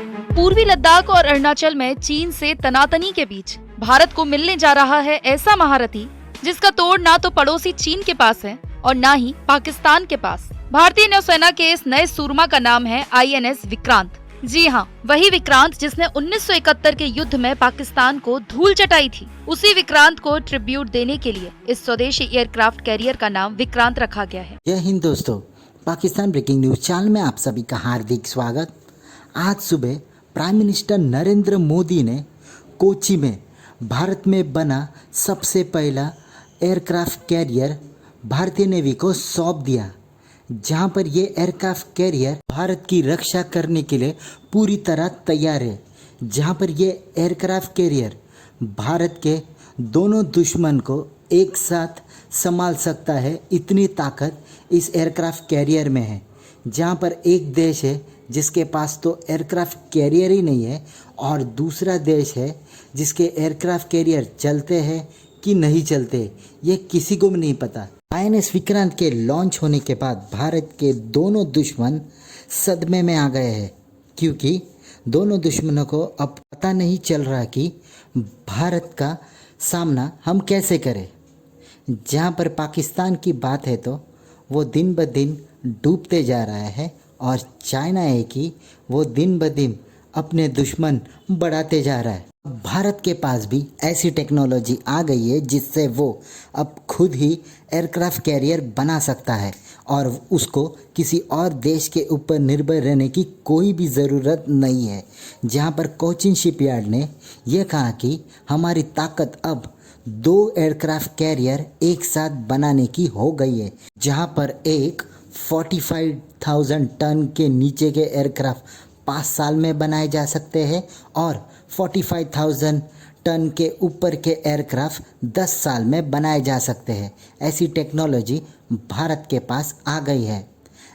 पूर्वी लद्दाख और अरुणाचल में चीन से तनातनी के बीच भारत को मिलने जा रहा है ऐसा महारथी जिसका तोड़ ना तो पड़ोसी चीन के पास है और ना ही पाकिस्तान के पास। भारतीय नौसेना के इस नए सूरमा का नाम है INS विक्रांत। जी हाँ, वही विक्रांत जिसने 1971 के युद्ध में पाकिस्तान को धूल चटाई थी। उसी विक्रांत को ट्रिब्यूट देने के लिए इस स्वदेशी एयरक्राफ्ट कैरियर का नाम विक्रांत रखा गया है। जय हिंद दोस्तों, पाकिस्तान ब्रेकिंग न्यूज चैनल में आप सभी का हार्दिक स्वागत। आज सुबह प्राइम मिनिस्टर नरेंद्र मोदी ने कोची में भारत में बना सबसे पहला एयरक्राफ्ट कैरियर भारतीय नेवी को सौंप दिया, जहां पर ये एयरक्राफ्ट कैरियर भारत की रक्षा करने के लिए पूरी तरह तैयार है। जहां पर ये एयरक्राफ्ट कैरियर भारत के दोनों दुश्मन को एक साथ संभाल सकता है, इतनी ताकत इस एयरक्राफ्ट कैरियर में है। जहां पर एक देश है जिसके पास तो एयरक्राफ्ट कैरियर ही नहीं है और दूसरा देश है जिसके एयरक्राफ्ट कैरियर चलते हैं कि नहीं चलते, ये किसी को भी नहीं पता। INS विक्रांत के लॉन्च होने के बाद भारत के दोनों दुश्मन सदमे में आ गए हैं, क्योंकि दोनों दुश्मनों को अब पता नहीं चल रहा कि भारत का सामना हम कैसे करें। जहां पर पाकिस्तान की बात है तो वो दिन ब दिन डूबते जा रहा है और चाइना है कि वो दिन ब दिन अपने दुश्मन बढ़ाते जा रहा है। भारत के पास भी ऐसी टेक्नोलॉजी आ गई है जिससे वो अब खुद ही एयरक्राफ्ट कैरियर बना सकता है और उसको किसी और देश के ऊपर निर्भर रहने की कोई भी ज़रूरत नहीं है। जहां पर कोचिन शिपयार्ड ने यह कहा कि हमारी ताकत अब 2 एयरक्राफ्ट कैरियर एक साथ बनाने की हो गई है, जहां पर एक 45,000 टन के नीचे के एयरक्राफ्ट 5 साल में बनाए जा सकते हैं और 45,000 टन के ऊपर के एयरक्राफ्ट 10 साल में बनाए जा सकते हैं। ऐसी टेक्नोलॉजी भारत के पास आ गई है।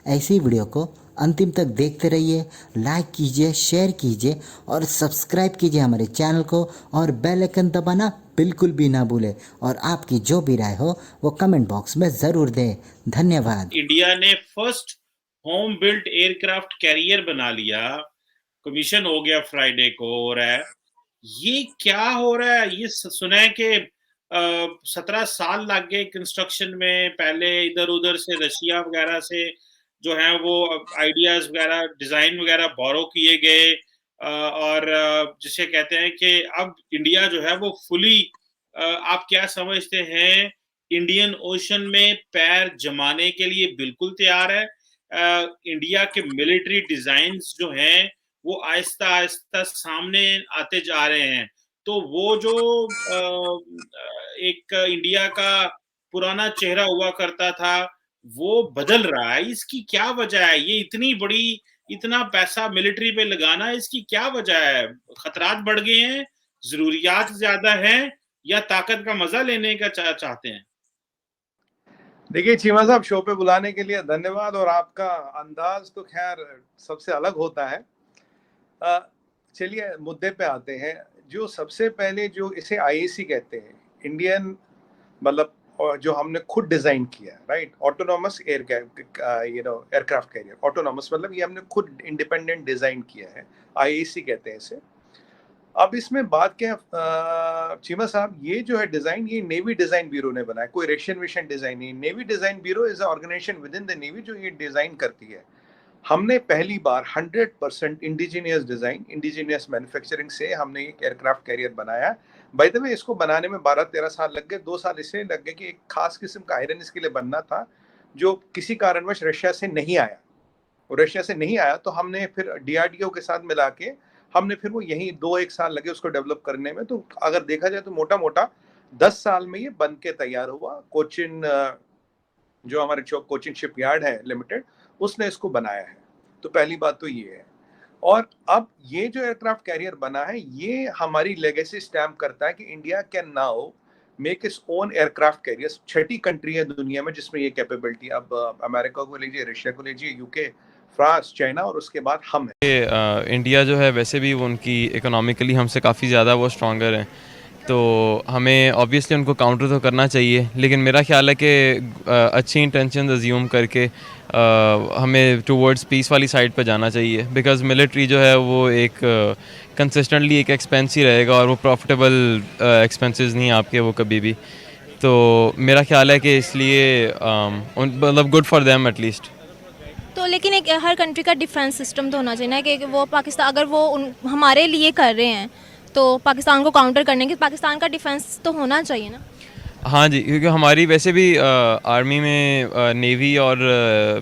ऐसी वीडियो को अंतिम तक देखते रहिए, लाइक कीजिए, शेयर कीजिए और सब्सक्राइब कीजिए हमारे चैनल को और बेल आइकन दबाना बिल्कुल भी ना भूलें। और आपकी जो भी राय हो वो कमेंट बॉक्स में ज़रूर दें। धन्यवाद। इंडिया ने first home built aircraft carrier बना लिया, कमीशन हो गया, फ्राइडे को हो रहा है। ये क्या हो रहा है? ये सुना है कि 17 साल लग गए कंस्ट्रक्शन में। पहले इधर उधर से रशिया वगैरह से जो है वो आइडियाज वगैरह, डिजाइन वगैरह बोरो किए गए और जिसे कहते हैं कि अब इंडिया जो है वो फुली, आप क्या समझते हैं, इंडियन ओशन में पैर जमाने के लिए बिल्कुल तैयार है। इंडिया के मिलिट्री डिजाइन्स जो हैं वो आहिस्ता आहिस्ता सामने आते जा रहे हैं। तो वो जो एक इंडिया का पुराना चेहरा हुआ करता था वो बदल रहा है। इसकी क्या वजह है? ये इतनी बड़ी, इतना पैसा मिलिट्री पे लगाना, इसकी क्या वजह है? खतरात बढ़ गए हैं, जरूरियात ज्यादा हैं, या ताकत का मजा लेने का चाहते हैं? देखिए चीमा साहब, शो पे बुलाने के लिए धन्यवाद। और आपका अंदाज तो खैर सबसे अलग होता है। चलिए मुद्दे पे आते हैं। जो सबसे पहले जो इसे IAC कहते हैं, इंडियन मतलब जो हमने खुद डिजाइन किया, right, autonomous aircraft carrier. Autonomous मतलब ये हमने खुद इंडिपेंडेंट डिजाइन किया है, IAC कहते हैं इसे। अब इसमें बात क्या है चीमा साहब, ये जो है डिजाइन, ये नेवी डिजाइन ब्यूरो ने बनाया, कोई रशियन विशन डिजाइन नहीं। Navy design bureau is organisation within the navy जो ये डिजाइन करती है। हमने पहली बार 100% इंडिजिनियस डिजाइन, इंडिजिनियस मैन्युफैक्चरिंग से हमने एक एयरक्राफ्ट कैरियर बनाया। बाय द वे इसको बनाने में 12-13 साल लग गए। 2 साल इसलिए लग गए कि एक खास किस्म का आयरन इसके लिए बनना था जो किसी कारणवश रशिया से नहीं आया। और रशिया से नहीं आया तो हमने फिर DRDO के साथ मिला के हमने फिर वो यही 2-1 साल लगे उसको डेवलप करने में। तो अगर देखा जाए तो मोटा मोटा 10 साल में ये बन के तैयार हुआ। कोचिन जो हमारे कोचिन शिपयार्ड है लिमिटेड, उसने इसको बनाया है। तो पहली बात तो ये है। और अब ये जो एयरक्राफ्ट कैरियर बना है ये हमारी लेगेसी स्टैम्प करता है कि India can now make its own aircraft carrier. 6ठी कंट्री है दुनिया में जिसमें ये कैपेबिलिटी। अब अमेरिका को लीजिए, रशिया को लीजिए, UK, फ्रांस, चाइना और उसके बाद हम हैं। इंडिया जो है वैसे भी उनकी इकोनॉमिकली हमसे काफ़ी ज़्यादा वो स्ट्रॉन्गर हैं, तो हमें ऑब्वियसली उनको काउंटर तो करना चाहिए। लेकिन मेरा ख्याल है कि अच्छी इंटेंशन अज्यूम करके हमें टुवर्ड्स पीस वाली साइड पे जाना चाहिए, बिकॉज़ मिलिट्री जो है वो एक कंसिस्टेंटली एक एक्सपेंस ही रहेगा और वो प्रॉफिटेबल एक्सपेंसेस नहीं आपके वो कभी भी। तो मेरा ख्याल है कि इसलिए मतलब गुड फॉर देम एटलीस्ट। तो लेकिन एक हर कंट्री का डिफेंस सिस्टम तो होना चाहिए ना, कि वो पाकिस्तान अगर वो हमारे लिए कर रहे हैं तो पाकिस्तान को काउंटर करने के पाकिस्तान का डिफेंस तो होना चाहिए ना। हाँ जी, क्योंकि हमारी वैसे भी आर्मी में नेवी और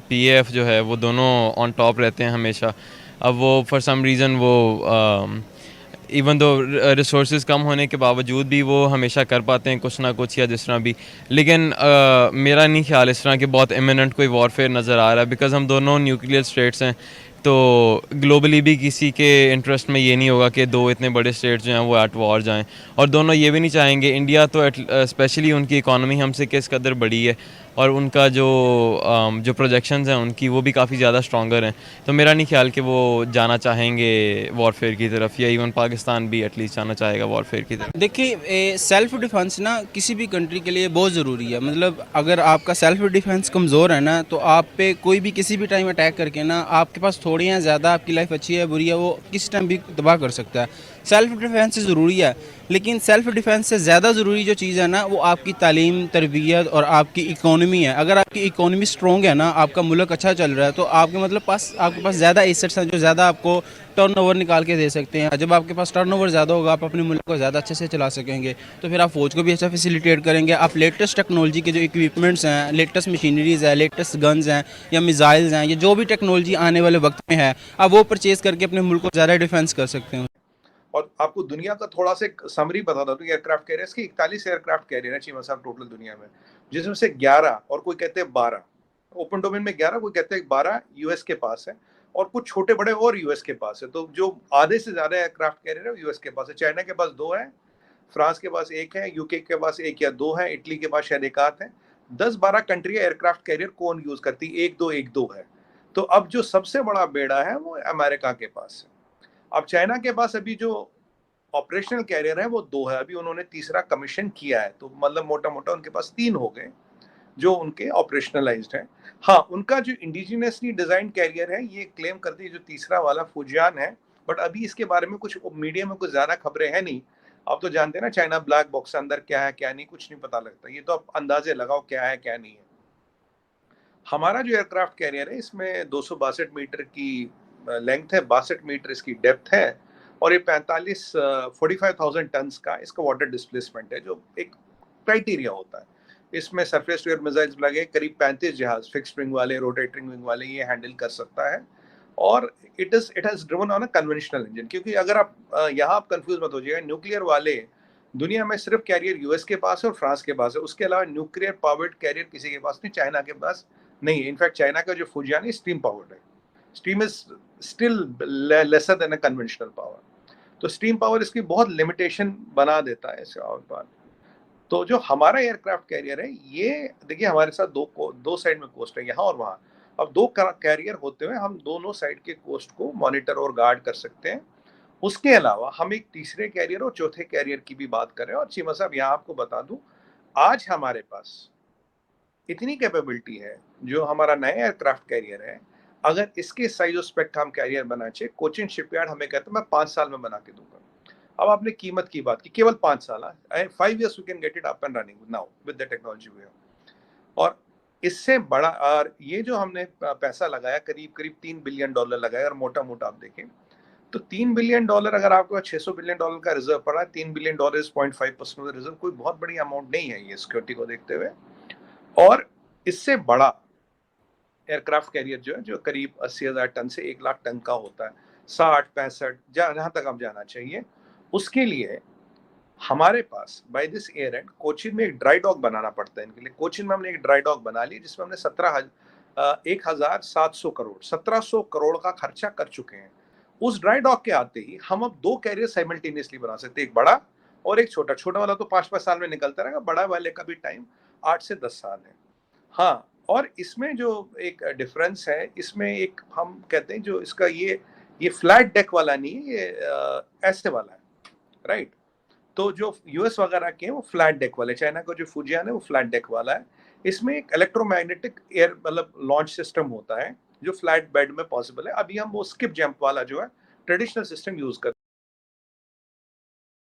पीएएफ जो है वो दोनों ऑन टॉप रहते हैं हमेशा। अब वो फॉर सम रीज़न वो इवन दो रिसोर्सेज कम होने के बावजूद भी वो हमेशा कर पाते हैं कुछ ना कुछ या जिस तरह भी। लेकिन मेरा नहीं ख्याल इस तरह कि बहुत इमिनेंट कोई वॉरफेयर नज़र आ रहा है, बिकॉज़ हम दोनों न्यूक्लियर स्टेट्स हैं। तो ग्लोबली भी किसी के इंटरेस्ट में ये नहीं होगा कि दो इतने बड़े स्टेट्स जो हैं वो एट वॉर जाएं, और दोनों ये भी नहीं चाहेंगे। इंडिया तो स्पेशली उनकी इकॉनमी हमसे किस कदर बड़ी है और उनका जो प्रोजेक्शंस हैं उनकी वो भी काफ़ी ज़्यादा स्ट्रॉन्गर हैं। तो मेरा नहीं ख्याल कि वो जाना चाहेंगे वॉरफेयर की तरफ, या इवन पाकिस्तान भी एटलीस्ट जाना चाहेगा वॉरफेयर की तरफ। देखिए, सेल्फ डिफेंस ना किसी भी कंट्री के लिए बहुत ज़रूरी है। मतलब अगर आपका सेल्फ डिफेंस कमज़ोर है ना, तो आप पे कोई भी किसी भी टाइम अटैक करके ना, आपके पास थोड़ी या ज़्यादा आपकी लाइफ अच्छी है बुरी है, वो किसी टाइम भी तबाह कर सकता है। सेल्फ डिफेंस ज़रूरी है, लेकिन सेल्फ डिफेंस से ज़्यादा ज़रूरी जो चीज़ है ना, वो आपकी तालीम, तरबियत और आपकी इकोनॉमी है। अगर आपकी इकोनॉमी स्ट्रॉन्ग है ना, आपका मुल्क अच्छा चल रहा है, तो आपके आपके पास ज़्यादा एसेट्स हैं जो ज़्यादा आपको टर्नओवर निकाल के दे सकते हैं। जब आपके पास टर्नओवर ज़्यादा होगा, आप अपने मुल्क को ज़्यादा अच्छे से चला सकेंगे, तो फिर आप फ़ौज को भी अच्छा फैसिलिटेट करेंगे। आप लेटेस्ट टेक्नोलॉजी के जो इक्विपमेंट्स हैं, लेटेस्ट मशीनरीज़ हैं, लेटेस्ट गन्स हैं या मिसाइल्स हैं, या जो भी टेक्नोलॉजी आने वाले वक्त में है, आप वो परचेज़ करके अपने मुल्क को ज़्यादा डिफेंस कर सकते हैं। और आपको दुनिया का थोड़ा सा समरी बता दो, एयरक्राफ्ट कैरियर्स की 41 एयरक्राफ्ट कैरियर है चीमा साहब टोटल दुनिया में, जिसमें से 11 और कोई कहते हैं 12 ओपन डोमेन में, 11 कोई कहते हैं 12 यूएस के पास है, और कुछ छोटे बड़े और यूएस के पास है। तो जो आधे से ज्यादा एयरक्राफ्ट कैरियर है यूएस के पास है। चाइना के पास 2 है, फ्रांस के पास 1 है, यूके के पास 1 या 2 है, इटली के पास शायद 1 आध है। 10-12 कंट्री एयरक्राफ्ट कैरियर कौन यूज करती, 1-2 है। तो अब जो सबसे बड़ा बेड़ा है वो अमेरिका के पास है। अब चाइना के पास अभी जो ऑपरेशनल कैरियर है वो 2 है, अभी उन्होंने तीसरा कमीशन किया है, तो मतलब मोटा मोटा उनके पास 3 हो गए जो उनके ऑपरेशनलाइज्ड है। हाँ, उनका जो इंडिजिनियसली डिजाइन कैरियर है ये क्लेम करती है जो तीसरा वाला फुजियान है, बट अभी इसके बारे में कुछ मीडिया में कुछ ज्यादा खबरें हैं नहीं। आप तो जानते हैं ना चाइना ब्लैक बॉक्स अंदर क्या है क्या नहीं, कुछ नहीं पता लगता। ये तो आप अंदाजे लगाओ क्या है क्या नहीं है। हमारा जो एयरक्राफ्ट कैरियर है इसमें 262 मीटर की लेंथ है, 62 मीटर इसकी डेप्थ है, और ये 45,000 टन का इसका वाटर डिस्प्लेसमेंट है, जो एक क्राइटेरिया होता है। इसमें सरफेस टू एयर मिसाइल्स लगे, करीब 35 जहाज फिक्स्ड विंग वाले, रोटेटिंग विंग वाले ये हैंडल कर सकता है। और it has driven on a conventional engine, क्योंकि अगर आप यहाँ आप कंफ्यूज मत हो जाइएगा, न्यूक्लियर वाले दुनिया में सिर्फ कैरियर यूएस के पास है और फ्रांस के पास है, उसके अलावा न्यूक्लियर पावर्ड कैरियर किसी के पास नहीं, चाइना के पास नहीं है। इनफैक्ट चाइना का जो फुजियान है स्टीम पावर्ड है, steam is still lesser than a conventional power, तो स्टीम पावर इसकी बहुत लिमिटेशन बना देता है इसका। और बात तो जो हमारा एयरक्राफ्ट कैरियर है ये देखिए, हमारे साथ दो साइड में कोस्ट है, यहाँ और वहाँ। अब 2 कैरियर होते हुए हम दोनों साइड के कोस्ट को मॉनिटर और गार्ड कर सकते हैं। उसके अलावा हम एक तीसरे कैरियर और चौथे कैरियर की भी बात करें। और चीमा साहब यहाँ आपको बता दूं, आज हमारे पास इतनी कैपेबिलिटी है, जो हमारा नया एयरक्राफ्ट कैरियर है, अगर इसके साइज और स्पेक का हम कैरियर बना चाहिए, कोचिन शिपयार्ड हमें कहता है मैं 5 साल में बना के दूंगा। अब आपने कीमत की बात की, केवल 5 साल, 5 years we can get it up and running now with the technology we have। और इससे बड़ा, और ये जो हमने पैसा लगाया करीब 3 बिलियन डॉलर लगाया, और मोटा मोटा आप देखें तो 3 बिलियन डॉलर, अगर आपको 600 बिलियन डॉलर का रिजर्व पड़ा है, 3 billion dollar 0.5% of the reserve, कोई बहुत बड़ी अमाउंट नहीं है ये सिक्योरिटी को देखते हुए। और इससे बड़ा एयरक्राफ्ट कैरियर जो है, जो करीब 80,000 टन से 1 लाख टन का होता है, 60-65 जहां तक आप जाना चाहिए, उसके लिए हमारे पास by this year and Cochin में एक ड्राई डॉक बनाना पड़ता है इनके लिए। कोचिन में हमने एक ड्राई डॉक बना ली, जिसमें हमने 1,700 करोड़ 1700 करोड़ का खर्चा कर चुके हैं। उस ड्राई डॉक के आते ही हम अब 2 कैरियर साइमल्टेनियसली बना सकते हैं, एक बड़ा और एक छोटा। छोटा वाला तो 5-5 साल में निकलता रहेगा, बड़ा वाले का भी टाइम 8 से 10 साल है। हाँ, और इसमें जो एक डिफरेंस है, इसमें एक हम कहते हैं जो इसका ये फ्लैट डेक वाला नहीं है, ये ऐसे वाला है, राइट। तो जो यूएस वगैरह के हैं वो फ्लैट डेक वाले, चाइना का जो फुजियान है वो फ्लैट डेक वाला है। इसमें एक इलेक्ट्रोमैग्नेटिक एयर मतलब लॉन्च सिस्टम होता है जो फ्लैट बेड में पॉसिबल है। अभी हम वो स्किप जंप वाला जो है ट्रेडिशनल सिस्टम यूज करते हैं।